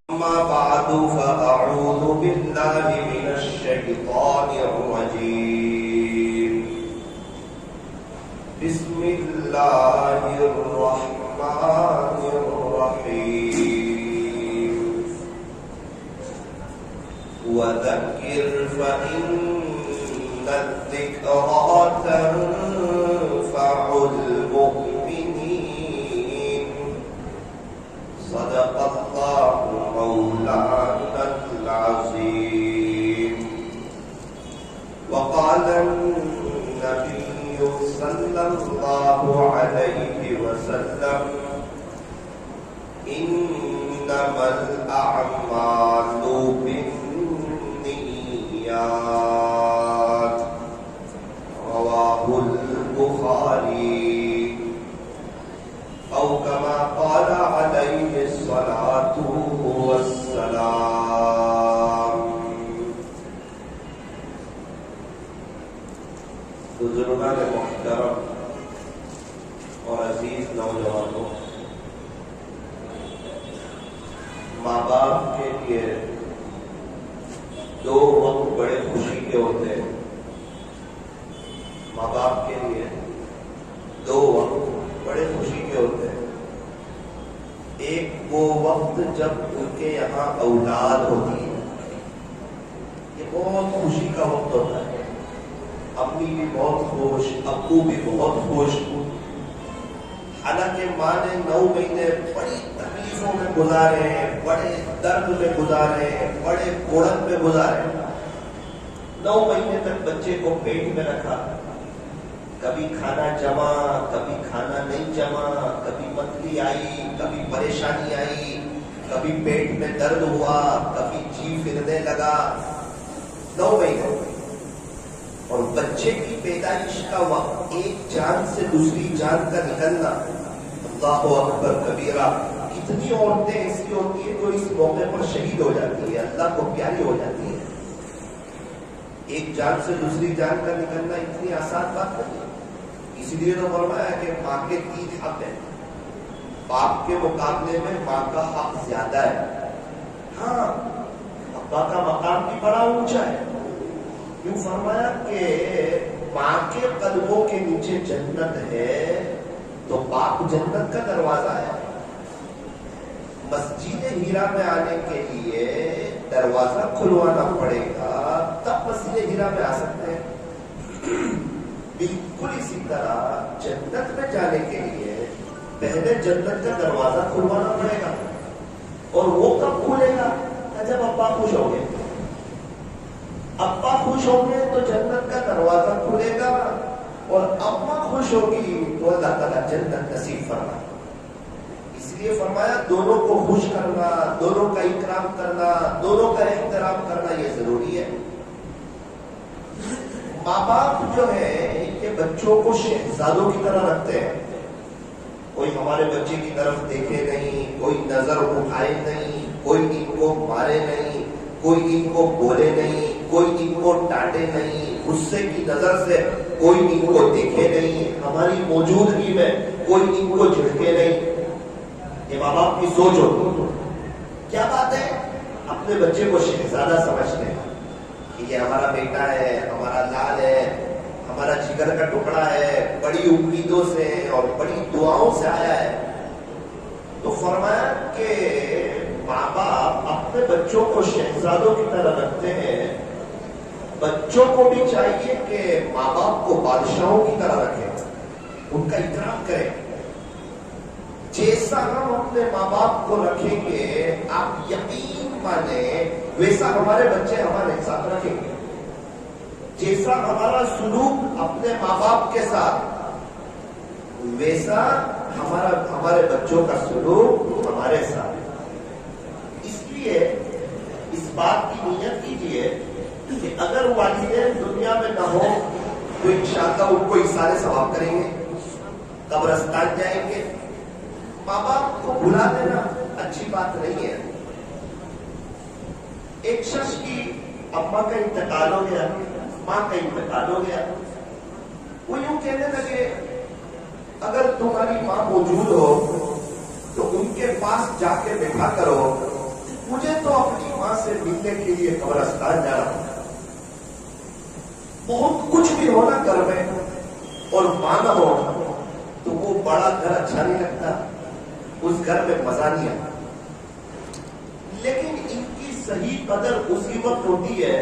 أما بعد فأعوذ بالله من الشيطان الرجيم. بسم الله الرحمن الرحيم. وذكر فإن الذكرى تنفع المؤمنين. صدق الله مولانا العظيم. وقال النبي صلى الله عليه وسلم: إنما الأعمال بالنيات. رواه البخاري. أو كما قال عليه الصلاة والسلام. بزرگان محترم اور عزیز نوجوانوں، ماں باپ کے لیے دو وقت بڑے خوشی کے ہوتے ہیں. ماں باپ کے لیے دو وقت بڑے خوشی کے ہوتے ہیں. ایک وہ وقت جب ان کے یہاں اولاد ہوتی ہے، یہ بہت خوشی کا وقت ہوتا ہے. امی بھی بہت خوش، ابو بھی بہت خوش. حالانکہ ماں نے 9 مہینے بڑی تکلیفوں میں گزارے، بڑے درد میں گزارے، بڑے کوڑن میں گزارے. 9 مہینے تک بچے کو پیٹ میں رکھا. کبھی کھانا جمع، کبھی کھانا نہیں جمع، کبھی متلی آئی، کبھی پریشانی آئی، کبھی پیٹ میں درد ہوا، کبھی جی پھرنے لگا. 9 مہینے. اور بچے کی پیدائش کا وقت، ایک جان سے دوسری جان کا نکلنا، اللہ اکبر کبیرہ. کتنی عورتیں ایسی ہوتی ہیں جو اس موقع پر شہید ہو جاتی ہیں، اللہ کو پیاری ہو جاتی ہیں. ایک جان سے دوسری جان کا نکلنا اتنی آسان بات نہیں. اس لیے تو فرمایا کہ ماں کے 3 حق ہیں. باپ کے مقابلے میں ماں کا حق زیادہ ہے. ہاں، ابا کا مقام بھی بڑا اونچا ہے. یوں فرمایا کہ ماں کے قدموں کے نیچے جنت ہے تو باپ جنت کا دروازہ ہے. مسجد ہیرا میں آنے کے لیے دروازہ کھلوانا پڑے گا، تب مسجد ہیرا میں آ سکتے ہیں. بالکل اسی طرح جنت میں جانے کے لیے پہلے جنت کا دروازہ کھلوانا پڑے گا. اور وہ کب کھلے گا؟ جب ابا خوش ہوں گے. ابا خوش ہوں گے تو جنت کا دروازہ کھلے گا، اور اما خوش ہوگی تو اللہ تعالیٰ جنت نصیب فرمائے. اس لیے فرمایا دونوں کو خوش کرنا، دونوں کا اکرام کرنا، دونوں کا احترام کرنا یہ ضروری ہے. ماں باپ جو ہے یہ بچوں کو شہزادوں کی طرح رکھتے ہیں. کوئی ہمارے بچے کی طرف دیکھے نہیں، کوئی نظر اٹھائے نہیں، کوئی ان کو مارے نہیں، کوئی ان کو بولے نہیں، کوئی ان کو ڈانٹے نہیں، غصے کی نظر سے کوئی ان کو دیکھے نہیں، ہماری موجودگی میں کوئی ان کو جھڑکے نہیں. یہ ماں باپ کی سوچ ہوتی. کیا بات ہے؟ اپنے بچے کو شہزادہ سمجھتے ہیں کہ یہ ہمارا بیٹا ہے، ہمارا لال ہے، ہمارا جگر کا ٹکڑا ہے، بڑی امیدوں سے اور بڑی دعاؤں سے آیا ہے. تو فرمایا کہ ماں باپ اپنے بچوں کو شہزادوں کی طرح رکھتے ہیں. بچوں کو بھی چاہیے کہ ماں باپ کو بادشاہوں کی طرح رکھیں، ان کا اکرام کریں. جیسا ہم اپنے ماں باپ کو رکھیں گے، آپ یقین مانیں ویسا ہمارے بچے ہمارے ساتھ رکھیں گے. جیسا ہمارا سلوک اپنے ماں باپ کے ساتھ، ویسا ہمارے بچوں کا سلوک ہمارے ساتھ. اس لیے اس بات کی نیت کیجیے کہ اگر والدین دنیا میں نہ ہو تو انشاءاللہ ان کو ایثار ثواب کریں گے، قبرستان جائیں گے. ماں باپ کو بھلا دینا اچھی بات نہیں ہے. ایک شخص کی ابا کا انتقال ہو گیا، ماں کا انتقال ہو گیا. وہ یوں کہنے لگے اگر تمہاری ماں موجود ہو تو ان کے پاس جا کے بیٹھا کرو، مجھے ملنے کے لیے قبرستان جا رہا ہوں. بہت کچھ بھی ہونا گھر میں اور ماں نہ ہو تو وہ بڑا گھر اچھا نہیں لگتا, اس گھر میں مزہ نہیں آتا. لیکن ان کی صحیح قدر اسی وقت ہوتی ہے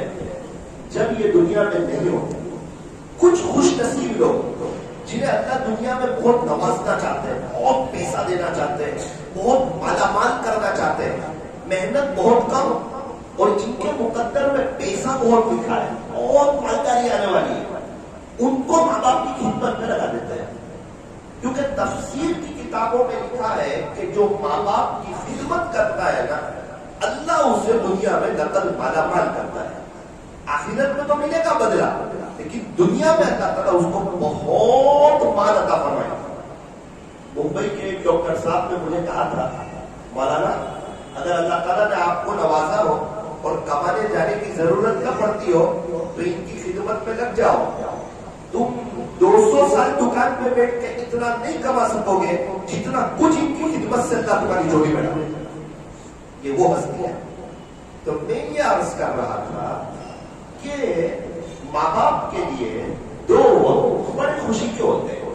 جب یہ دنیا میں نہیں ہوتے. کچھ خوش نصیب لوگ جنہیں اللہ دنیا میں بہت نوازنا چاہتے ہیں, بہت پیسہ دینا چاہتے ہیں, بہت مالا مال کرنا چاہتے ہیں, محنت بہت کم اور جن کے مقدر میں پیسہ بہت لکھا ہے, بہت مالداری آنے والی ہے, ان کو ماں باپ کی خدمت میں لگا دیتے ہیں. کیونکہ تفسیر کی کتابوں میں لکھا ہے کہ جو ماں باپ کی خدمت کرتا ہے نا, اللہ اسے دنیا میں نقل مالا مال کرتا ہے. آخرت میں تو ملے گا بدلہ, لیکن دنیا میں اللہ تعالیٰ اس کو بہت مال عطا فرمائے گا. ممبئی کے ایک ڈاکٹر صاحب نے مجھے کہا تھا, مولانا اگر اللہ تعالیٰ نے آپ کو نوازا ہو اور کمانے جانے کی ضرورت نہ پڑتی ہو تو ان کی خدمت میں لگ جاؤ. تم 200 سال دکان پہ بیٹھ کے اتنا نہیں کما سکو گے جتنا کچھ ان کی خدمت سے اللہ تمہاری جوڑی میں ڈالے. یہ وہ ہستی ہے. تو میں یہ عرض کر رہا تھا کہ ماں باپ کے لیے دو وقت بڑے خوشی کے ہوتے ہیں.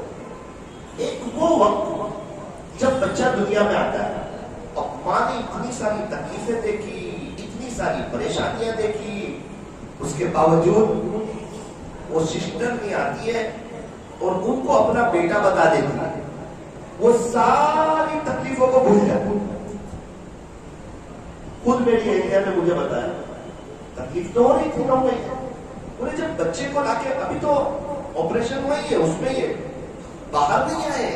ایک وہ وقت جب بچہ دنیا میں آتا ہے, اور ماں نے اتنی ساری تکلیفیں دیکھی, اتنی ساری پریشانیاں دیکھی, اس کے باوجود وہ سسٹر نہیں آتی ہے اور ان کو اپنا بیٹا بتا دیتی ہے, وہ ساری تکلیفوں کو بھول جاتی. خود میری ایریا نے مجھے بتایا تکلیف تو ہو رہی تھی, نہ ہوئی. انہیں جب بچے کو لا کے, ابھی تو آپریشن ہوا ہی ہے, اس میں یہ باہر نہیں آئے,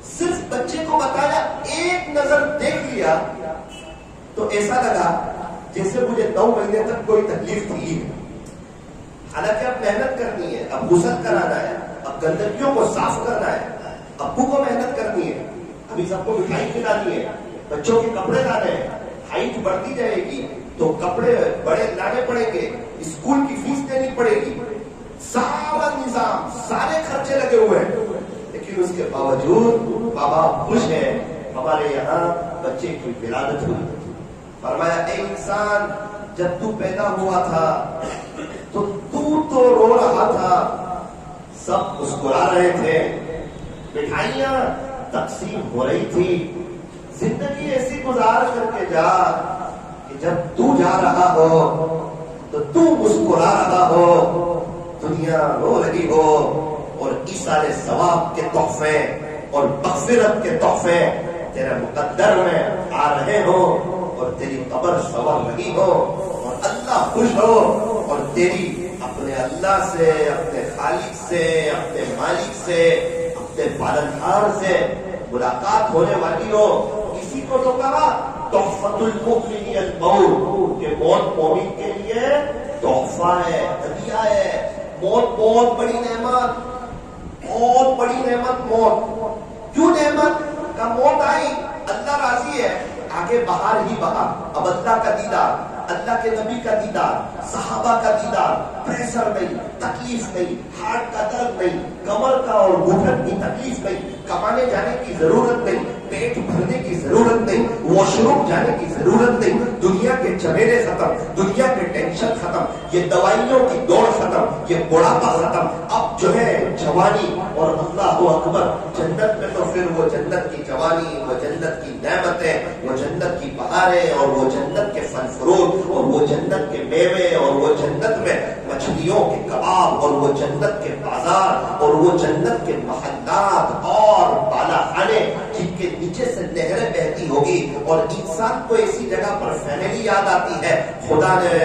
صرف بچے کو بتایا, ایک نظر دیکھ لیا تو ایسا لگا جیسے مجھے 9 مہینے تک کوئی تکلیف تھی. حالانکہ اب محنت کرنی ہے, اب غسل کرانا ہے, اب گندگیوں کو صاف کرنا ہے, ابو کو محنت کرنی ہے, ابھی سب کو مٹھائی کھلانی ہے, بچوں کے کپڑے لانے ہیں, ہائٹ بڑھتی جائے گی تو کپڑے بڑے لانے پڑیں گے, اسکول کی فیس دینی پڑے گی, سارا نظام, سارے خرچے لگے ہوئے ہیں. لیکن اس کے باوجود بابا خوش ہے. ہمارے یہاں بچے کی ولادت ہوئی, فرمایا اے انسان جب تو پیدا ہوا تھا تو رو رہا تھا, سب مسکرا رہے تھے, مٹھائیاں تقسیم ہو رہی تھی. زندگی ایسی گزار کر کے جا کہ جب تو جا رہا ہو تو تو مسکرا رہا ہو, دنیا رو رہی ہو, اور ایصال ثواب کے تحفے اور مغفرت کے تحفے تیرے مقدر میں آ رہے ہو, اور تیری قبر سنور رہی ہو, اور اللہ خوش ہو, اور تیری اپنے اللہ سے, اپنے خالق سے, اپنے مالک سے, اپنے پالنہار سے ملاقات ہونے والی ہو. اسی کو تو کہا تحفۃ المؤمن الموت, کہ موت مومن کے لیے تحفہ ہے, ہدیہ ہے. موت بہت بڑی نعمت, بہت بڑی نعمت موت. کیوں نعمت کا موت آئی؟ اللہ راضی ہے, آگے بہار ہی بہار. اب اللہ کا دیدار, اللہ کے نبی کا دیدار, صحابہ کا دیدار, پریشر نہیں, تکلیف نہیں, ہارٹ کا درد نہیں, کمر کا اور گھٹن کی تکلیف نہیں, کمانے جانے کی ضرورت نہیں, پیٹ بھرنے کی ضرورت نہیں, واش روم جانے کی ضرورت نہیں. دنیا کے جھمیلے ختم, دنیا کے ٹینشن ختم, یہ دوائیوں کی دوڑ ختم, یہ بڑھاپا ختم. اب جو ہے جوانی, اور اللہ اکبر, جنت میں تو پھر وہ جنت کی جوانی, وہ جنت کی نعمتیں, وہ جنت کی بہاریں, اور وہ جنت کے پھل فروٹ, اور وہ جنت کے میوے, اور وہ جنت میں مچھلیوں کے کباب, اور وہ جنت کے بازار, اور وہ جنت کے محلات اور بالا خانے جن کے نیچے سے نہریں بہتی ہوگی. اور انسان کو اسی جگہ پر فیملی یاد آتی ہے. خدا نے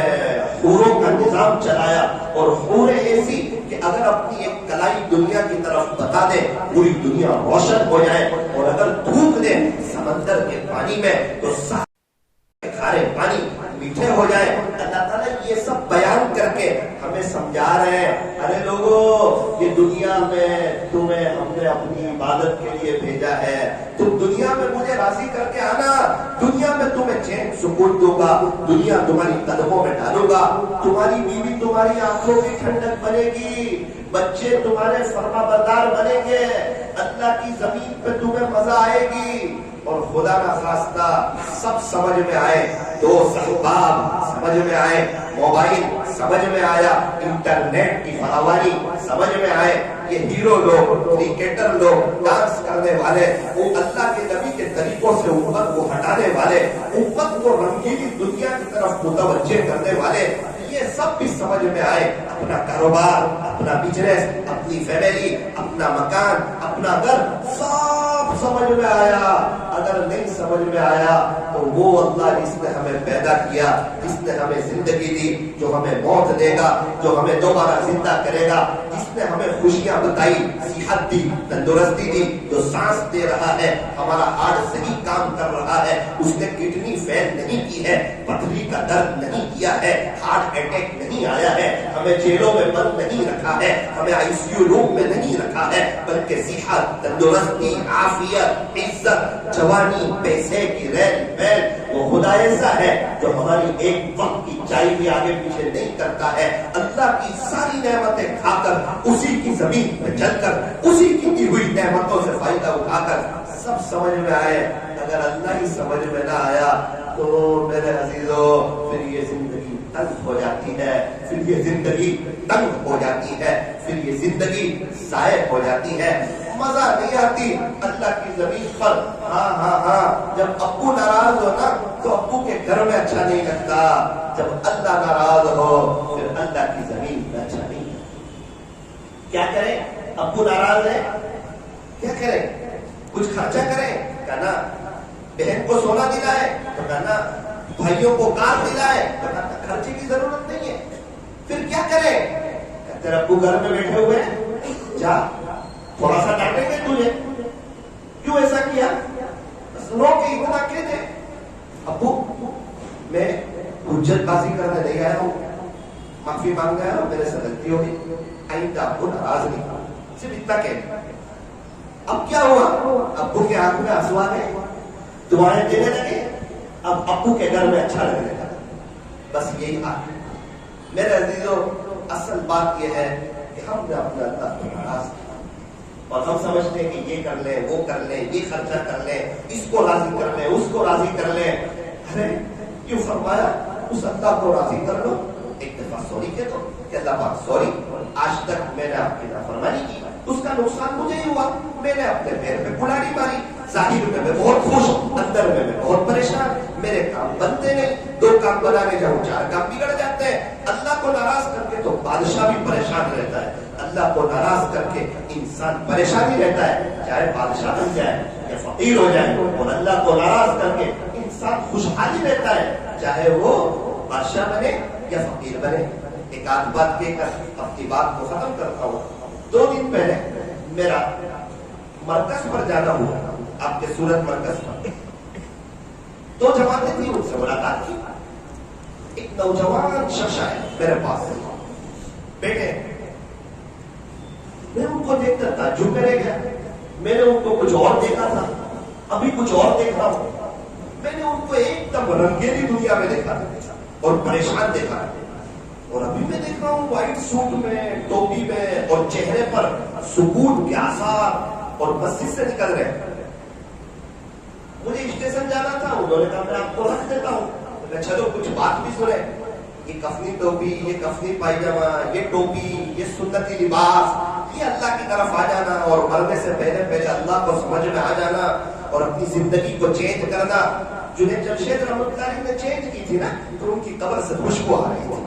حوروں کا نظام چلایا, اور حوریں ایسی کہ اگر اپنی ایک کلائی دنیا کی طرف بتا دے پوری دنیا روشن ہو جائے, اور اگر تھوک دے سمندر کے پانی میں تو سارے کھارے پانی میٹھے ہو جائے. اللہ تعالیٰ یہ سب بیان کر کے ہمیں سمجھا رہے ہیں, ارے لوگوں یہ دنیا میں تمہیں ہم نے اپنی عبادت کے لیے بھیجا ہے, تم دنیا میں مجھے راضی کر کے آنا, دنیا میں تمہیں چین سکون دوں گا, دنیا تمہاری قدموں میں ڈالوں گا, تمہاری بیوی تمہاری آنکھوں کی ٹھنڈک بنے گی, بچے تمہارے فرما بردار بنیں گے, اللہ کی زمین پہ تمہیں مزہ آئے گی. اور خدا نہ خواستہ سب سمجھ میں آئے، دوست احباب سمجھ میں آئے، موبائل سمجھ میں آیا، انٹرنیٹ کی فراوانی سمجھ میں آئے، یہ ہیرو لوگ، کرکٹر لوگ، ڈانس کرنے والے، وہ اللہ کے نبی کے طریقوں سے امت کو ہٹانے والے، امت کو رنگیلی دنیا کی طرف متوجہ کرنے والے، یہ سب بھی سمجھ میں آئے۔ اپنا کاروبار، اپنا بزنس، اپنی فیملی، اپنا مکان، اپنا گھر، سب سمجھ میں آیا۔ اگر نہیں سمجھ میں آیا تو وہ اللہ جس نے ہمیں پیدا کیا، جس نے ہمیں زندگی دی، جو ہمیں موت دے گا، جو ہمیں دوبارہ زندہ کرے گا، جس نے ہمیں خوشیاں بتائی، صحت دی، تندرستی دی، جو سانس دے رہا ہے، ہمارا ہارٹ صحیح کام کر رہا ہے، اس نے کڈنی فیل نہیں کی ہے، پتھری کا درد نہیں کیا ہے، ہارٹ اٹیک نہیں آیا ہے، ہمیں جیلوں میں بند نہیں رکھا ہے، ہمیں آئی سی یو روم میں نہیں رکھا ہے، بلکہ صحت، تندرستی، عافیت، عزت، جوانی، پیسے کی ریل میل، وہ خدا ایسا ہے جو ہماری ایک وقت کی چائے بھی آگے پیچھے نہیں کرتا ہے۔ اللہ کی ساری نعمتیں کھا کر، اسی کی زمین پہ چل کر، اسی کی دی ہوئی نعمتوں سے فائدہ اٹھا کر سب سمجھ میں آئے۔ اگر اللہ ہی سمجھ میں نہ آیا تو میرے عزیزو پھر یہ زندگی تنگ ہو جاتی ہے، پھر یہ زندگی تنگ ہو جاتی ہے، پھر یہ زندگی ضائع ہو جاتی ہے، مزہ نہیں آتی اللہ کی زمین پر۔ ہاں ہاں ہاں، جب ابو ناراض ہو نا تو ابو کے گھر میں اچھا نہیں لگتا، جب اللہ ناراض ہو پھر اللہ کی زمین میں اچھا نہیں لگتا۔ کیا کریں؟ ابو ناراض ہے، کیا کریں؟ کچھ خرچہ کریں، کہنا بہن کو سونا دلائے تو کہنا بھائیوں کو کار دلائے تو کہنا خرچے کی ضرورت نہیں ہے۔ پھر کیا کریں؟ کہتے ابو گھر میں بیٹھے ہوئے ہیں، جا تھوڑا سا ڈانٹیں گے تجھے، کیوں ایسا کیا؟ بس رو کے اتنا کہہ دے، ابو میں حجت بازی کرنے نہیں آیا ہوں، معافی مانگ گیا ہوں، میرے سے غلطی ہوگی، آئندہ ابو ناراض نہیں، صرف اتنا کہہ۔ اب کیا ہوا؟ ابو کے آنکھ میں آنسو آ گئے، دعائیں دینے لگے، اب ابو کے گھر میں اچھا لگنے لگا۔ بس یہی بات میرے عزیزو، اصل بات یہ ہے کہ ہم نے اپنا اللہ کو ناراض کیا اور ہم سمجھتے ہیں کہ یہ کر لیں، وہ کر لیں، یہ خرچہ کر لیں، اس کو راضی کر لیں، اس کو راضی کر لیں۔ ارے کیوں فرمایا اس اللہ کو راضی کر لو، ایک دفعہ سوری کہہ دو کہ اللہ پاک سوری، آج تک میں نے آپ کی نافرمانی کی، اس کا نقصان مجھے ہی ہوا، میں نے اپنے پیر پہ کلاڑی ماری، ظاہر میں بہت خوش، اندر میں بہت پریشان، میرے کام بنتے نہیں، دو کام بنانے جاؤں چار کام بگڑ جاتے ہیں۔ اللہ کو ناراض کر کے تو بادشاہ بھی پریشان رہتا ہے، اللہ کو ناراض کر کے انسان پریشان ہی رہتا ہے، چاہے بادشاہ بن جائے یا فقیر ہو جائے، اور اللہ کو ناراض کر کے انسان خوشحالی رہتا ہے، چاہے وہ بادشاہ بنے یا فقیر بنے۔ ایک آدھ بات کہہ کر اپنی بات کو ختم کرتا ہوں۔ 2 دن پہلے میرا مرکز پر جانا ہوا، آپ کے سورت مرکز پر 2 جماعتیں تھیں، ان سے ملاقات کی۔ ایک نوجوان شخص آئے میرے پاس سے، بیٹے میں ان کو دیکھ کر تعجب کرے گیا، میں نے ان کو کچھ اور دیکھا تھا، ابھی کچھ اور دیکھ رہا ہوں۔ میں نے ان کو ایک دم رنگیلی دنیا میں دیکھا اور پریشان دیکھا، اور ابھی میں دیکھ رہا ہوں وائٹ سوٹ میں، ٹوپی میں، اور چہرے پر سکون کے آثار، اور مسجد سے نکل رہے ہیں۔ مجھے اسٹیشن جانا تھا، انہوں نے کہا میں آپ کو رکھ دیتا ہوں، چلو کچھ بات بھی سنیں۔ یہ کفنی ٹوپی، یہ کفنی پائجامہ، یہ ٹوپی، یہ سنتی لباس، یہ اللہ کی طرف آ جانا اور مرنے سے پہلے پہلے اللہ کو سمجھ میں آ جانا اور اپنی زندگی کو چینج کرنا۔ جنہیں جمشید رحمۃ اللہ علیہ نے چینج کی تھی نا، تو ان کی قبر سے خوشبو آ رہی تھی۔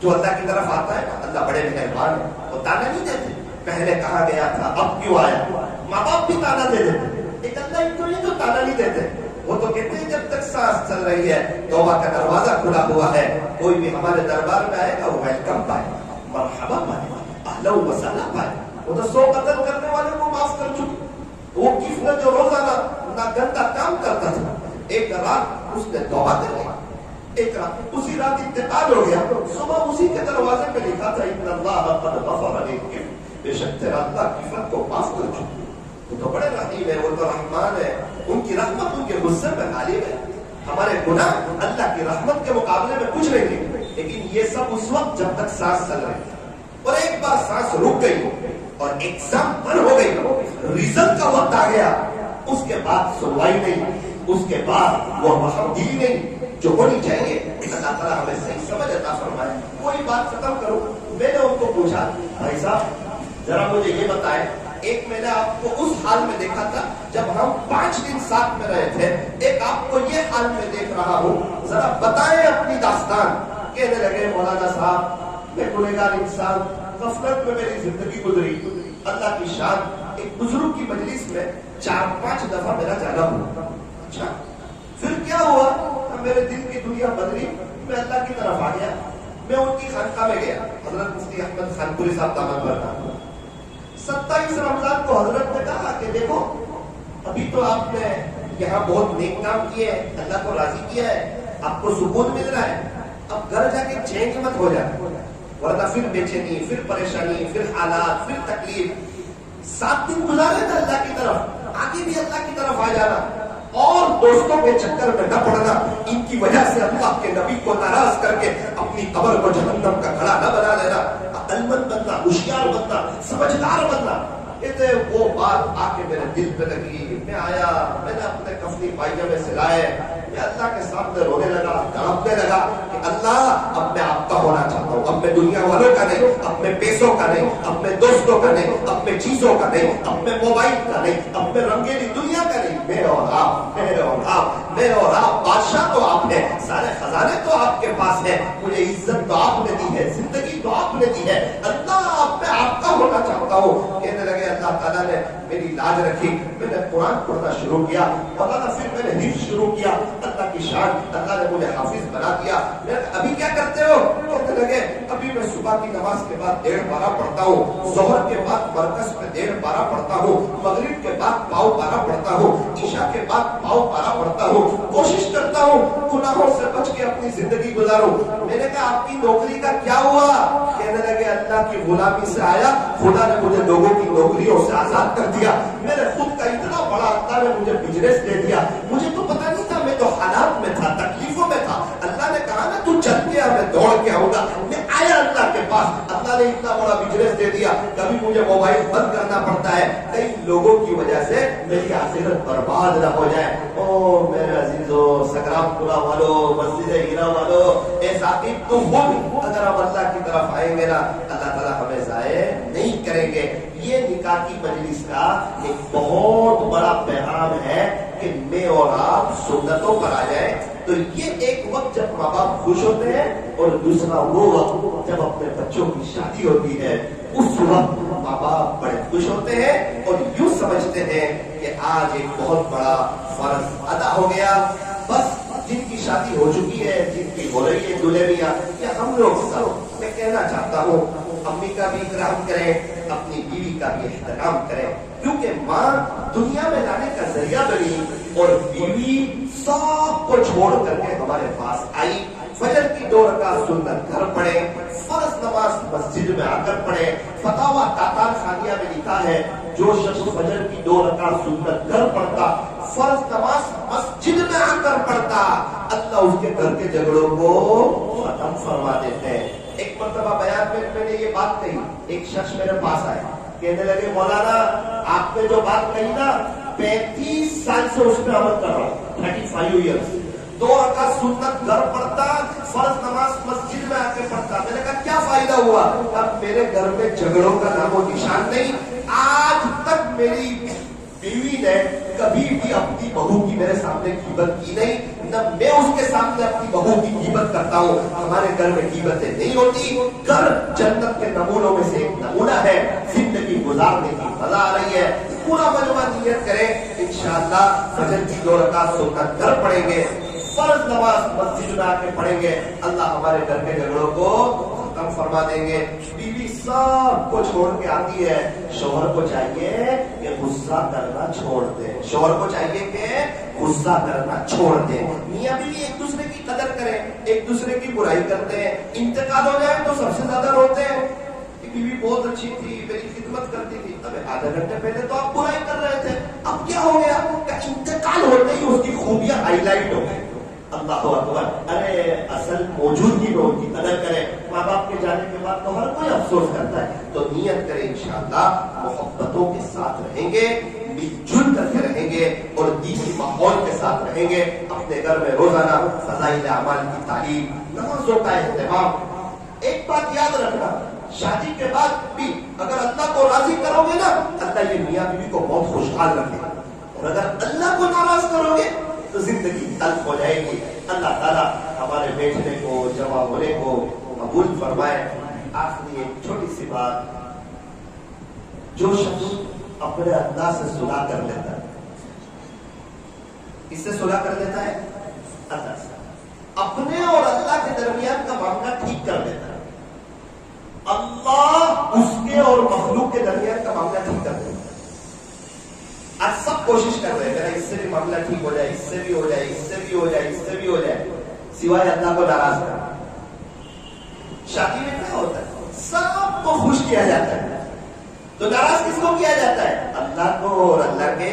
جو اللہ کی طرف آتا ہے اللہ بڑے مہربان ہے، وہ تانا نہیں دیتے، پہلے کہا گیا تھا اب کیوں آیا۔ ماں باپ بھی تانا دے دیتے، ایک اللہ ہی تو نہیں جو تانا نہیں دیتے، وہ تو کہتے ہیں جب تک سانس چل رہی ہے توبہ کا دروازہ کھلا ہوا ہے، کوئی بھی ہمارے دربار میں آئے گا وہ ویلکم پائے، مرحبا پائے، اہلا و سہلا پائے۔ وہ تو 100 قتل کرنے والے کو معاف کر چکے۔ وہ کفر جو روزانہ نہ گندا کام کرتا تھا، ایک رات اس نے توبہ کر لی، ایک رات اسی رات انتقال ہو گیا، صبح اسی کے دروازے پہ لکھا تھا ان اللہ قد غفر للکفر، بے شک تیرا اللہ کفر کو معاف کر چکے۔ وہ تو بڑے رحیم ہے، وہ تو رحمان ہے، ان کی رحمت ان کے غصے میں غالب ہے۔ ہمارے گناہ اللہ کی رحمت کے مقابلے میں کچھ نہیں ہے، لیکن یہ سب اس وقت جب تک سانس چل رہی ہے، اور ایک بار سانس رک گئی اور ایگزام بند ہو گئی، ریزلٹ کا وقت آ گیا، اس کے بعد سنوائی نہیں، اس کے بعد وہ محمدی نہیں جو ہونی چاہیے۔ اللہ تعالیٰ ہمیں صحیح سمجھ عطا فرمائے۔ کوئی بات ختم کروں، میں نے ان کو پوچھا بھائی صاحب ذرا مجھے یہ بتائیں، ایک میں نے آپ کو اس حال میں دیکھا تھا جب ہم 5 دن ساتھ میں رہے تھے، ایک آپ کو یہ حال میں دیکھ رہا ہوں، ذرا بتائیں اپنی داستان۔ کہنے لگے مولانا صاحب میں گنہگار انسان، غفلت میں میری زندگی گزری، اللہ کی شان ایک بزرگ کی مجلس میں 4-5 دفعہ میرا جانا ہوا۔ اچھا پھر کیا ہوا؟ میرے دل کی دنیا بدلی، میں اللہ کی طرف آ گیا، میں ان کی خانقاہ میں گیا، حضرت مفتی احمد خان پوری صاحب دامت برتا۔ 27 رمضان کو حضرت نے کہا کہ دیکھو ابھی تو آپ نے یہاں بہت نیک کام کیے ہیں، اللہ کو راضی کیا ہے، آپ کو سکون مل رہا ہے، اب گھر جا کے چینج مت ہو جائے، ورنہ پھر بے چینی، پھر پریشانی، پھر حالات، پھر تکلیف۔ 7 دن گزارے تھے اللہ کی طرف، آگے بھی اللہ کی طرف آ جانا، اور دوستوں کے چکر میں نہ پڑنا، ان کی وجہ سے اللہ کے نبی کو ناراض کر کے اپنی قبر کو جہنم کا گھڑا نہ بنا لینا، عقل مند بننا، ہوشیار بننا، سمجھدار بننا۔ کہتے وہ بات آ کے میرے دل پہ لگی، میں آیا، میں نے اپنے کفنی پائجامے سلائے، میں اللہ کے سامنے رونے لگا، کانپنے لگا کہ اللہ اب میں آپ کا ہونا چاہتا ہوں، اب میں دنیا والوں کا نہیں، اب میں پیسوں کا نہیں، اب میں دوستوں کا نہیں، اب میں چیزوں کا نہیں، اب میں موبائل کا نہیں، اب میں رنگیلی دنیا کا نہیں، میں اور آپ، میں اور آپ، میں اور آپ، بادشاہ تو آپ ہیں، سارے خزانے تو آپ کے پاس ہیں، مجھے عزت تو آپ نے دی ہے، زندگی تو آپ نے دی ہے، اللہ اب میں آپ کا ہونا چاہتا ہوں۔ کہنے لگے اللہ تعالیٰ نے میری لاج رکھی، میں نے قرآن پڑھنا شروع کیا، مولانا پھر میں نے حفظ شروع کیا، اللہ کی شان، اللہ نے مجھے حافظ بنا دیا۔ میں ابھی کیا کرتے ہو؟ کہنے لگے ابھی میں صبح کی نماز کے بعد 1.5 پارہ پڑھتا ہوں، ظہر کے بعد مرکز میں 1.5 پارہ پڑھتا ہوں، مغرب کے بعد پاؤ پارہ پڑھتا ہوں، عشاء کے بعد پاؤ پارہ پڑھتا ہوں، کوشش کرتا ہوں گناہوں سے بچ کے اپنی زندگی گزاروں۔ میں نے کہا آپ کی نوکری کا کیا ہوا؟ کہنے لگے اللہ کی غلامی سے آیا، خدا نے مجھے لوگوں کی نوکریوں سے آزاد کر دیا، میرے خود کا اتنا بڑا اللہ نے مجھے بزنس دے دیا، مجھے تو پتا نہیں تھا، میں تو حالات میں تھا، تکلیفوں میں تھا، اللہ نے کہا نا تو چل کے میں دوڑ کے آؤں گا، میں آیا اللہ کے پاس، اللہ نے اتنا بڑا بزنس دے دیا، کبھی مجھے موبائل بند کرنا پڑتا ہے، کئی لوگوں کی وجہ سے میری آخرت برباد نہ ہو جائے۔ او میرے عزیزو، سکرام پورا والو، مسجد ہیرا والو، اے ثاقب تم خود اگر ہم اللہ کی طرف آئیں گے نا، اللہ تعالیٰ ہمیں ضائع نہیں کریں گے۔ یہ نکاح کی مجلس کا ایک بہت بڑا پیغام ہے کہ میں اور آپ سنتوں پر آ جائیں۔ تو یہ ایک وقت جب ماں باپ خوش ہوتے ہیں، اور دوسرا وہ وقت جب اپنے بچوں کی شادی ہوتی ہے، اس وقت ماں باپ بڑے خوش ہوتے ہیں اور یوں سمجھتے ہیں کہ آج ایک بہت بڑا فرض ادا ہو گیا۔ بس جن کی شادی ہو چکی ہے، جن کی ہو رہی ہے دلہنیاں، یا ہم لوگ سب، میں کہنا چاہتا ہوں امی کا بھی اکرام کریں، اپنی بیوی کا بھی احترام کریں، کیونکہ ماں دنیا میں لانے کا ذریعہ بنی اور بیوی سب کو چھوڑ کر کے ہمارے پاس آئی۔ فجر کی 2 رکعت سنت گھر پڑھے، فرض نماز مسجد میں آ کر پڑھے۔ فتاوی تاتار خانیہ میں لکھا ہے جو شخص فجر کی 2 رکعت سنت گھر پڑھتا، فرض نماز مسجد میں آ کر پڑھتا، اللہ اس کے گھر کے جھگڑوں کو ختم فرما دیتے ہیں۔ ایک مرتبہ بیان میں نے یہ بات کہی، ایک شخص میرے پاس آئے، کہنے لگے مولانا آپ نے جو بات کہی نا، 35 سال سے اس پہ عمل کر رہا ہوں، 35 ایئرس، 2 رکعت سنت گھر پڑھتا، فرض نماز مسجد میں آ کے پڑھتا۔ میں نے کہا کیا فائدہ ہوا؟ اب میرے گھر میں جھگڑوں کا نام و نشان نہیں، آج تک میری بیوی نے کبھی بھی اپنی بہو کی میرے سامنے غیبت کی نہیں، نہ میں اس کے سامنے اپنی بہو کی غیبت کرتا ہوں۔ ہمارے گھر میں غیبتیں نہیں ہوتی، گھر جنت کے نمونوں میں سے ایک نمونہ ہے، زندگی گزارنے کی مزہ آ رہی ہے۔ پورا مجمع نیت کریں، انشاءاللہ فجر کی 2 رکعت سنت گھر پڑھیں گے، فرض نماز مسجد میں آ کے پڑھیں گے، اللہ ہمارے گھر کے جھگڑوں کو ختم فرما دیں گے۔ بیوی سب کو چھوڑ کے آتی ہے، شوہر کو چاہیے کہ غصہ کرنا چھوڑ دے، شوہر کو چاہیے کہ غصہ کرنا چھوڑ دے۔ میاں بیوی ایک دوسرے کی قدر کریں، ایک دوسرے کی برائی کرتے ہیں، انتقال ہو جائے تو سب سے زیادہ روتے ہیں کہ بیوی بہت اچھی تھی، میری خدمت کرتی تھی، اب آدھا گھنٹے پہلے تو آپ برائی کر رہے تھے، اب کیا ہو گیا؟ کہ انتقال ہوتے ہی اس کی خوبیاں ہائی لائٹ ہو گئی۔ اللہ اکبر، ارے اصل موجودگی میں ان کی قدر کریں۔ ماں باپ کے جانے کے بعد تو ہر کوئی افسوس کرتا ہے، تو نیت کریں انشاءاللہ محبتوں کے ساتھ رہیں گے، مل جل کر کے رہیں گے، رہیں گے. اپنے گھر میں روزانہ فضائل اعمال کی تعلیم, نمازوں کا اہتمام. ایک بات یاد رکھنا, شادی کے بعد بھی اگر اللہ کو راضی کرو گے نا, اللہ یہ میاں بیوی کو بہت خوشحال رکھے گا. اور اگر اللہ کو ناراض کرو گے تو زندگی تلخ ہو جائے گی. اللہ تعالیٰ ہمارے بیٹھنے کو, جمع ہونے کو قبول فرمائے. آخری ایک چھوٹی سی بات, جو شخص اپنے اللہ سے صلح کر لیتا ہے, اس سے صلح کر لیتا ہے اللہ سے, اپنے اور اللہ کے درمیان کا معاملہ ٹھیک کر دیتا ہے. اللہ اس کے اور مخلوق کے درمیان کا معاملہ ٹھیک کر دیتا ہے. آج سب کوشش کر رہے ہیں اس سے بھی معاملہ ٹھیک ہو جائے, اس سے بھی ہو جائے, اس سے بھی ہو جائے, اس سے بھی ہو جائے, سوائے اللہ کو ناراض کرنا. شادی میں کیا ہوتا ہے, سب کو خوش کیا جاتا ہے, تو ناراض کس کو کیا جاتا ہے, اللہ کو اور اللہ کے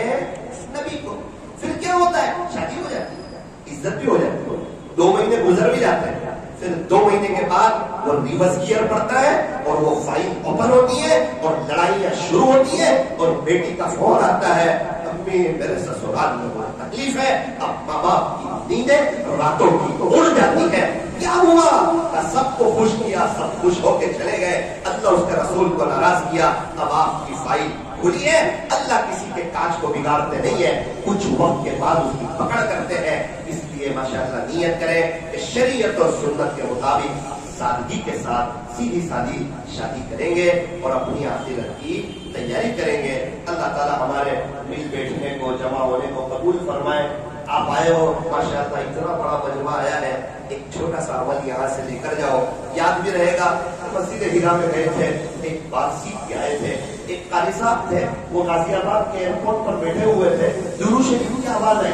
نبی کو. پھر کیا ہوتا ہے, شادی ہو جاتی ہے, عزت بھی ہو جاتی ہے, 2 مہینے گزر بھی جاتے ہیں, پھر 2 مہینے کے بعد وہ ریورس گیئر پڑتا ہے اور وہ فائل اوپن ہوتی ہے اور لڑائیاں شروع ہوتی ہے اور بیٹی کا فون آتا ہے, امی میرے سسرال میں بہت تکلیف ہے. اب ماں باپ کی نیندیں راتوں کی اڑ جاتی ہے. کیا ہوا, سب کو خوش کیا, سب خوش ہو کے چلے گئے, اللہ اس کے رسول کو ناراض کیا. اب آپ کی فائل کھلی ہے, اللہ کسی کے کاج کو بگاڑتے نہیں ہے, کچھ وقت کے بعد اس کی پکڑ کرتے ہیں. اس لیے ماشاءاللہ نیت کریں کہ شریعت اور سنت کے مطابق سادگی کے ساتھ سیدھی سادی شادی کریں گے اور اپنی آخرت کی تیاری کریں گے. اللہ تعالیٰ ہمارے مل بیٹھنے کو, جمع ہونے کو قبول فرمائے. آپ آئے ہو ماشاءاللہ, اتنا بڑا مجمع آیا ہے, ایک چھوٹا سا عمل یہاں سے لے کر جاؤ, یاد بھی رہے گا. مسجد ہیرا میں گئے تھے, ایک بات سیکھ کے آئے تھے. ایک قاری صاحب تھے, وہ غازی آباد کے ایئرپورٹ پر بیٹھے ہوئے تھے, درود شریف کی آواز آئی,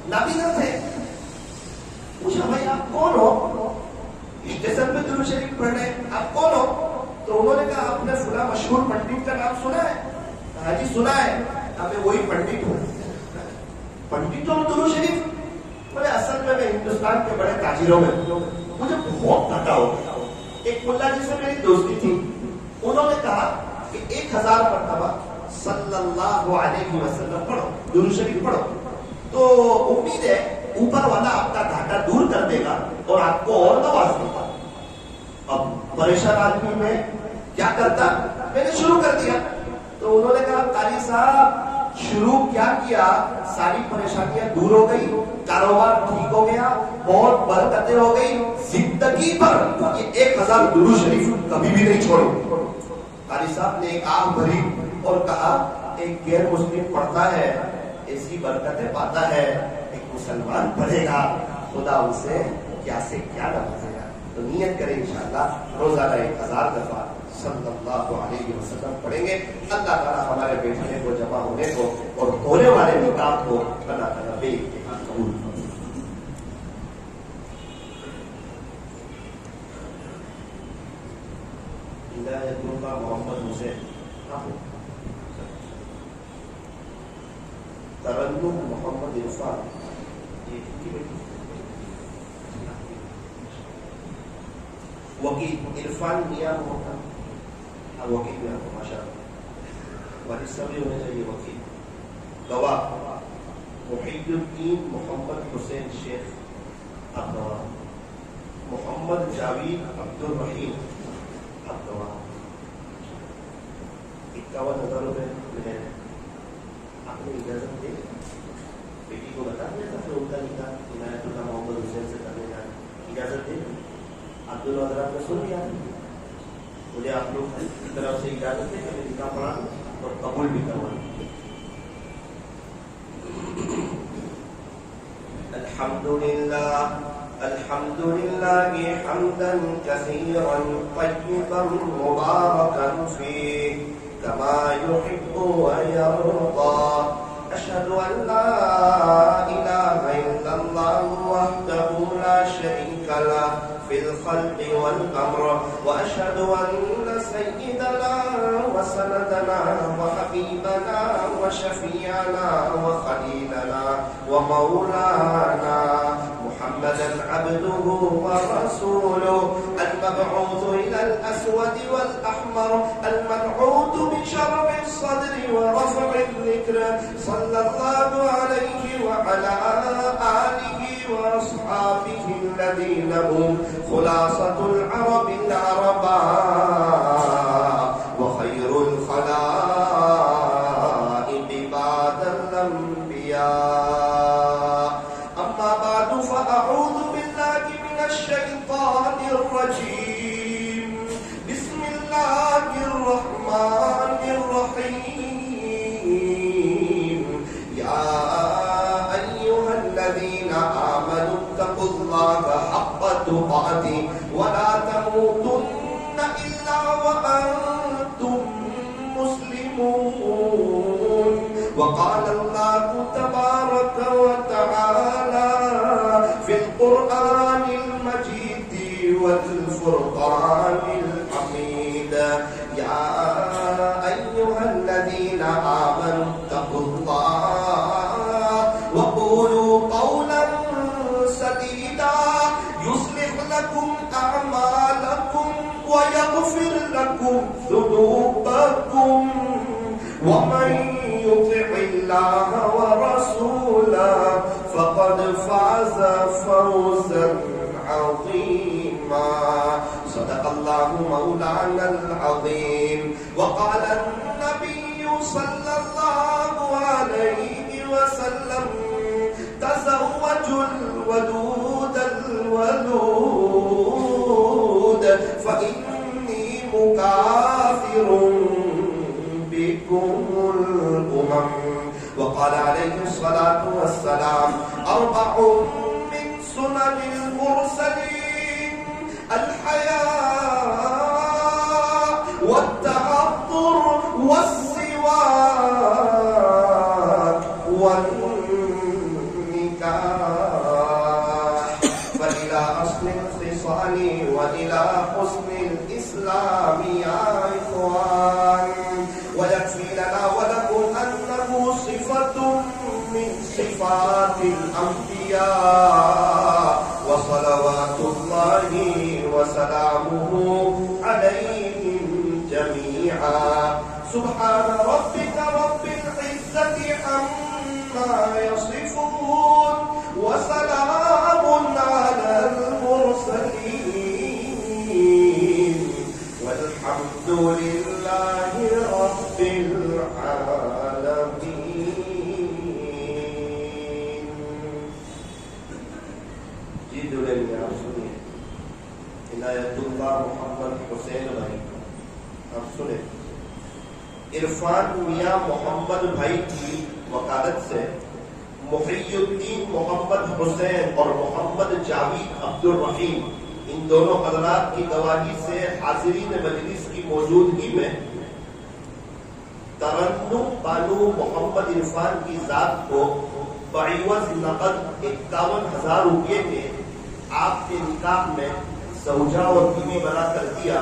نابینا تھے. پوچھا بھائی آپ کون ہو, اسٹیشن پہ درود شریف پڑھ رہے, آپ کون ہو؟ تو انہوں نے کہا آپ نے فلاں مشہور پنڈت کا نام سنا ہے؟ ہاں جی سنا ہے. اب وہی پنڈت ہوں. پنڈت اور درود شریف, بولے اصل میں ہندوستان کے بڑے تاجروں میں مجھے بہت گھاٹا ہو گیا. ایک ملا جی سے میری دوستی تھی, انہوں نے کہا کہ 1000 مرتبہ صلی اللہ علیہ وسلم پڑھو, درود شریف پڑھو, تو امید ہے اوپر والا آپ کا گھاٹا دور کر دے گا اور آپ کو اور نواز دے گا. اب پریشان آدمی میں کیا کرتا, میں نے شروع کر دیا. تو انہوں نے کہا قاری صاحب شروع کیا کیا, ساری پریشانیاں دور ہو گئی, کاروبار ٹھیک ہو گیا, بہت برکتیں ہو گئی, زندگی پر یہ 1000 درود شریف کبھی بھی نہیں چھوڑو. قاری صاحب نے ایک آنکھ بھری اور کہا ایک غیر مسلم پڑھتا ہے ایسی برکتیں پاتا ہے, ایک مسلمان پڑھے گا خدا اسے کیا سے کیا نوازے گا. تو نیت کریں انشاءاللہ روزانہ 1000 دفعہ صلی اللہ علیہ وسلم پڑھیں گے. اللہ تعالیٰ ہمارے بیٹھنے کو, جمع ہونے کو اور ہونے والے نکاح کو اللہ تعالیٰ بے اتحاد قبول فرمائے. محمد حسین, ترنم محمد عرفان, وکیل عرفان میاں محمد, وکیل میاں ماشاء اللہ وارث بھی ہونے چاہیے وکیل. گواہ محی الدین محمد حسین شیخ, اب گواہ. محمد جاوید عبد الرحیم, اب گواہ. 51,000 روپے میں آپ نے اجازت دے, بیٹی کو بتا دیا تھا پھر ان کا نکاح عنایت اللہ محمد حسین سے کرنے کا, اجازت دے. عبد اللہ حضرات نے سن لیا, مجھے آپ لوگ کی طرف سے اجازت ہے کہ میں نکاح پڑھا اور قبول بھی کرواؤں. الحمد لله حمدا كثيرا طيبا مباركا فيه كما يحب ويرضى. أشهد أن لا إله إلا الله وحده لا شريك له في الخلق والأمر, وأشهد أن سيدنا وسندنا وحبيبنا وشفيعنا وخليلنا ومولانا محمد محمدا عبده ورسوله المبعوث إلى الأسود والأحمر المبعوث بشرف الصدر ورفع الذكر صلى الله عليه وعلى آله وأصحابه الذين هم خلاصة العرب العرباء وخير الخلائق بعد الأنبياء. أما بعد فأعوذ بالله من الشيطان الرجيم. بسم الله الرحمن الرحيم. يا أيها الذين آمنوا اتقوا الله حق تقاته ولا تموتن إلا وأنتم مسلمون. وقال الله تبارك وتعالى في القرآن المجيد والفرقان الحميد. يا أيها الذين آمنوا اتقوا الله وقولوا قولا سديدا يصلح لكم أعمالكم ويغفر لكم ذنوبكم ومن يطع الله ورسوله فقد فاز فوزا عظيما. صدق الله مولانا العظيم. وقال النبي صلى الله عليه وسلم تزوجوا الودود الولود فإني مكاثر بكم الأمم. وقال عليه الصلاة والسلام 4 من سنن المرسلين الحياء والتعطر والسواك والنكاح. فإلى أصل الخصال وإلى حسن الإسلام يا إخوان. ويكفي لنا ولكم أنه صفة من صفات الأنبياء وصلوات الله وسلامه عليهم جميعا. سبحان ربك رب العزة عما يصفون وسلام على المرسلين والحمد لله رب العالمين. جی دلے میں آپ سنیے عنایت اللہ محمد حسین بھائی آپ سنیں. عرفان میاں محمد بھائی کی وکالت سے محی الدین محمد حسین اور محمد جاوید عبد الرحیم ان دونوں حضرات کی گواہی سے حاضرین مجلس کی موجودگی میں ترنم بانو محمد عرفان کی ذات کو بعوض نقد 51,000 روپے کے آپ کے نکاح میں زوجہ اور بیوی بنا کر دیا.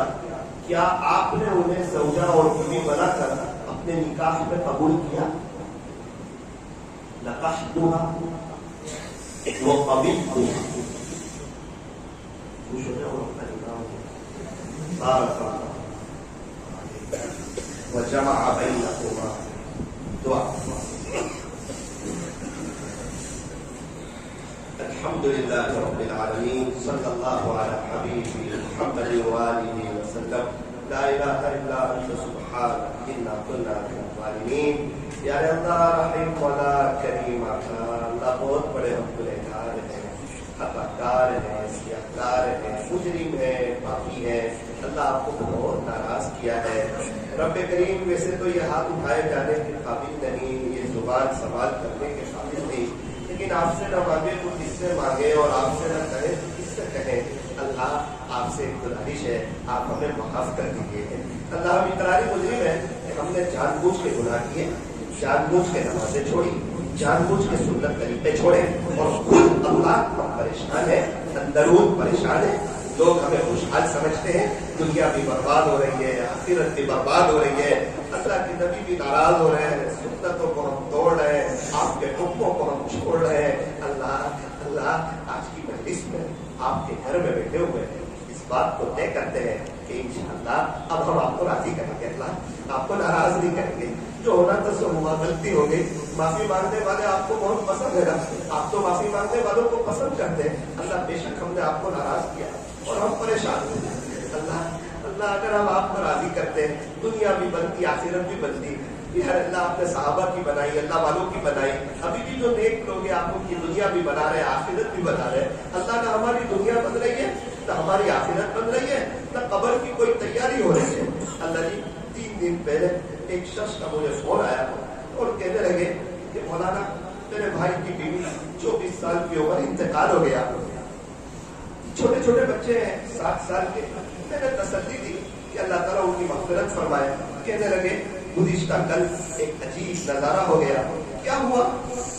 کیا آپ نے انہیں زوجہ اور بیوی بنا کر اپنے نکاح میں قبول کیا؟ نکحتها وقبلتها. خوش ہو جاؤ اپنا نکاح بارک اللہ وجمع بینکما. دعا. الحمد لله رب العالمين صلى الله على حبيبه محمد وآله وسلم. لا إله إلا أنت سبحانك إنا كنا من الظالمين. یا اللہ رحیم ولا کریم اللہ بہت بڑے ہم گنہگار ہیں، خطا کار ہیں، سیاہ کار ہیں، مجرم ہیں، پاپی ہیں. اللہ آپ کو بہت ناراض کیا ہے. رب کریم ویسے تو یہ ہاتھ اٹھائے جانے کے قابل نہیں، یہ زبان سوال کرنے کے قابل نہیں، لیکن آپ سے نہ مانگے تو کس سے مانگے اور آپ سے نہ کہے تو کس سے کہیں. اللہ آپ سے ایک گزارش ہے، آپ ہمیں معاف کر دیجیے. اللہ ہم اقراری مجرم ہے کہ ہم نے جان بوجھ کے گناہ کیے، جان بوجھ کے نمازیں چھوڑی، جان بوجھ کے سنت طریقے چھوڑے، اور خود اللہ پریشان ہے، اندرون پریشان ہے. لوگ ہمیں خوشحال سمجھتے ہیں، دنیا بھی برباد ہو رہی ہے، آخرت بھی برباد ہو رہی ہے، اللہ کے نبی بھی ناراض ہو رہے ہیں، سنتوں کو ہم توڑ رہے ہیں، آپ کے حکموں کو ہم چھوڑ رہے ہیں. اللہ اللہ آج کی مجلس آپ کے گھر میں بیٹھے ہوئے ہیں، اس بات کو طے کرتے ہیں کہ انشاءاللہ اب ہم آپ کو راضی کریں گے، اللہ آپ کو ناراض نہیں کریں گے، جو ہونا تو سو ہوا، غلطی ہو گئی، معافی مانگنے والے آپ کو بہت پسند ہے نا، آپ تو معافی مانگنے والوں کو پسند کرتے ہیں، اللہ بے شک ہم نے آپ کو ناراض کیا اور ہم پریشان ہوئے، اللہ اگر ہم آپ کو راضی کرتے ہیں دنیا بھی بنتی، آخرت بھی بنتی، یار اللہ آپ نے صحابہ کی بنائی، اللہ والوں کی بنائی، ابھی بھی جو نیک لوگ ہیں آپ ان کی دنیا بھی بنا رہے ہیں، آخرت بھی بنا رہے ہیں، اللہ نہ ہماری دنیا بن رہی ہے نہ ہماری آخرت بن رہی ہے نہ قبر کی کوئی تیاری ہو رہی ہے۔ اللہ جی 3 دن پہلے ایک شخص کا مجھے فون آیا اور کہنے لگے کہ مولانا میرے بھائی کی بیوی 24 سال کی عمر انتقال ہو گیا، چھوٹے چھوٹے بچے ہیں 7 سال کے، میں نے تسلی دی کہ اللہ تعالیٰ ان کی مغفرت فرمائے۔ کہنے لگے گزشتہ کل ایک عجیب نظارہ ہو گیا، کیا ہوا؟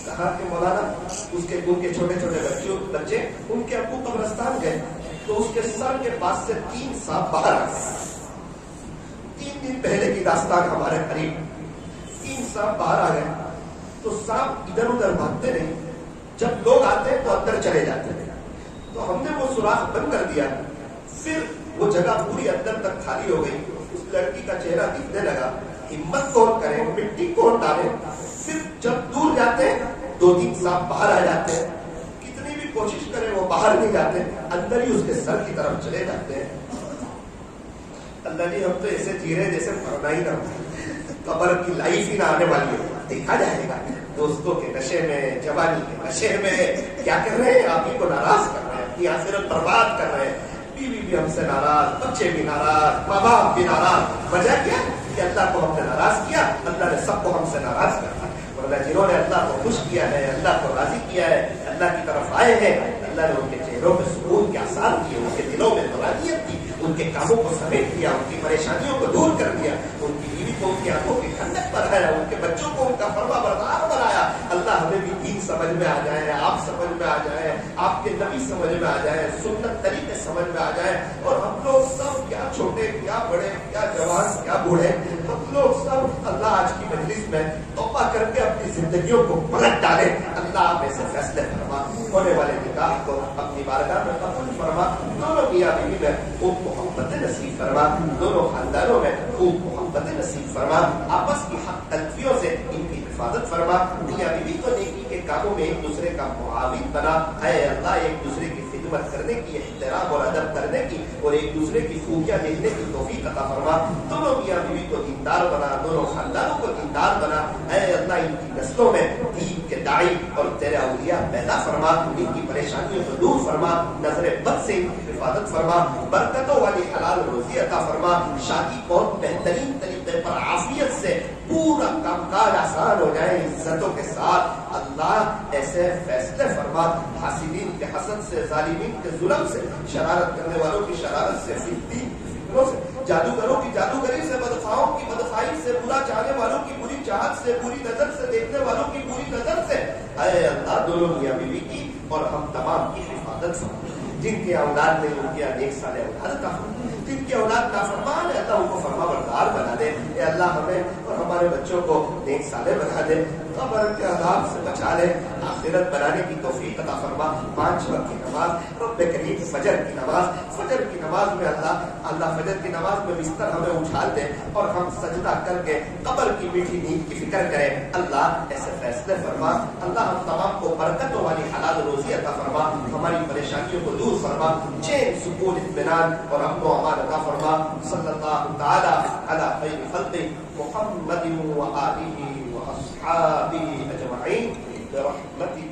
کہا کہ مولانا ان کے چھوٹے چھوٹے بچے ان کے ابو قبرستان گئے تو اس کے سر کے پاس سے 3 سانپ باہر آ گئے۔ 3 دن پہلے کی داستان ہمارے قریب، 3 سانپ باہر آ گئے تو سانپ ادھر ادھر بھاگتے نہیں، جب لوگ آتے ہیں تو اندر چلے جاتے ہیں، تو ہم نے وہ سوراخ بند کر دیا، پھر وہ جگہ پوری اندر تک خالی ہو گئی، اس لڑکی کا چہرہ دکھنے لگا، ہمت کون کرے، مٹی کون ڈالے، پھر جب دور جاتے 2-3 سانپ باہر آ جاتے ہیں، کتنی بھی کوشش کرے وہ باہر نہیں جاتے، اندر ہی اس کے سر کی طرف چلے جاتے ہیں۔ اللہ جی ہم تو ایسے جی رہے جیسے مرنا ہی نہ ہو، قبر کی لائف ہی نہ آنے والی ہے، دیکھا جائے گا دوستوں کے نشے میں، جوانی کے نشے میں کیا کر رہے ہیں، آپ ہی کو ناراض کر رہے ہیں، اپنی آخرت برباد کر رہے ہیں، بیوی بھی ہم سے ناراض، بچے بھی ناراض، ماں باپ بھی ناراض، وجہ کیا کہ اللہ کو ہم نے ناراض کیا، اللہ نے سب کو ہم سے ناراض کر دیا، ورنہ جنہوں نے اللہ کو خوش کیا ہے، اللہ کو راضی کیا ہے، اللہ کی طرف آئے ہیں، اللہ نے ان کے چہروں میں سکون کے آثار کیے، ان کے دلوں میں راضیت دی، ان کے کاموں کو سمیٹ دیا، ان کی پریشانیوں کو دور کر دیا، ان کی بیوی کو ان کی آنکھوں کی ٹھنڈک بنایا، ان کے بچوں کو ان کا فرما بردار بنایا۔ اللہ ہمیں بھی دین سمجھ میں آ جائے، آپ سمجھ میں آ جائے، آپ کے نبی سمجھ میں آ جائے، سنت طریقے سمجھ میں آ جائے، اور ہم لوگ سب کیا چھوٹے کیا بڑے کیا جوان کیا بوڑھے، ہم لوگ سب اللہ آج کی مجلس میں توبہ کر کے اپنی زندگیوں کو پلٹ ڈالے۔ اللہ آپ ایسے فیصلے فرما، ہونے والے نکاح کو اپنی بارگاہ میں قبول فرما، دونوں میاں بیوی میں خوب محبت نصیب فرما، دونوں خاندانوں میں خوب محبت نصیب فرما، آپس کی حق تلفیوں سے ان کی حفاظت فرما، میاں بیوی کو نیکی کے کاموں میں ایک دوسرے کا معاون بنا، اے اللہ ایک دوسرے کی خدمت کرنے کی، احترام اور ادب کرنے کی اور ایک دوسرے کی خوبیاں دیکھنے کی توفیق عطا فرما، دونوں میاں بیوی کو دیندار بنا، دونوں خاندانوں کو دیندار بنا، اے اللہ ان کی نسلوں میں دین کے داعی اور تیرے اولیاء پیدا فرما، ان کی پریشانیوں کو دور فرما، نظر بد سے ان کی حفاظت فرما، برکتوں والی حلال روزی عطا فرما، شادی بہت بہترین طریقے پر عافیت سے پورا کام کاج آسان ہو جائے عزتوں کے ساتھ، اللہ ایسے فیصلے فرما، حاسدین کے حسد سے، ظالمین کے ظلم سے، شرارت کرنے والوں کی شرارت سے، فطروں سے، جادوگروں کی جادوگری سے، بدخواہوں کی بدخواہی سے، برا چاہنے والوں کی بری چاہت سے، بری نظر سے دیکھنے والوں کی بری نظر سے، اے اللہ دونوں میاں بیوی کی اور ہم تمام کی حفاظت فرما، جن کی اولاد نہیں ان کی نیک صالح اولاد کا فرما، جن کی اولاد نافرمان ہے اللہ ان کو فرما بردار بنا دے، اے اللہ ہمیں اور ہمارے بچوں کو نیک صالح بنا دے، قبر کے عذاب سے بچا لے، آخرت بنانے کی توفیق عطا فرما، 5 وقت کی نماز، رب کریم فجر کی نماز میں اللہ فجر کی نماز میں بستر ہمیں اٹھا دے اور ہم سجدہ کر کے قبر کی میٹھی نیند کی فکر کریں، اللہ ایسے فیصلے فرما، اللہ ہم تمام کو برکتوں والی حلال روزی عطا فرما، ہماری پریشانیوں کو دور فرما، چین سکون اطمینان اور امن و امان عطا فرما، صلی اللہ تعالی علی خیر خلق محمد و آلہ و اصحابہ اجمعین برحمتہ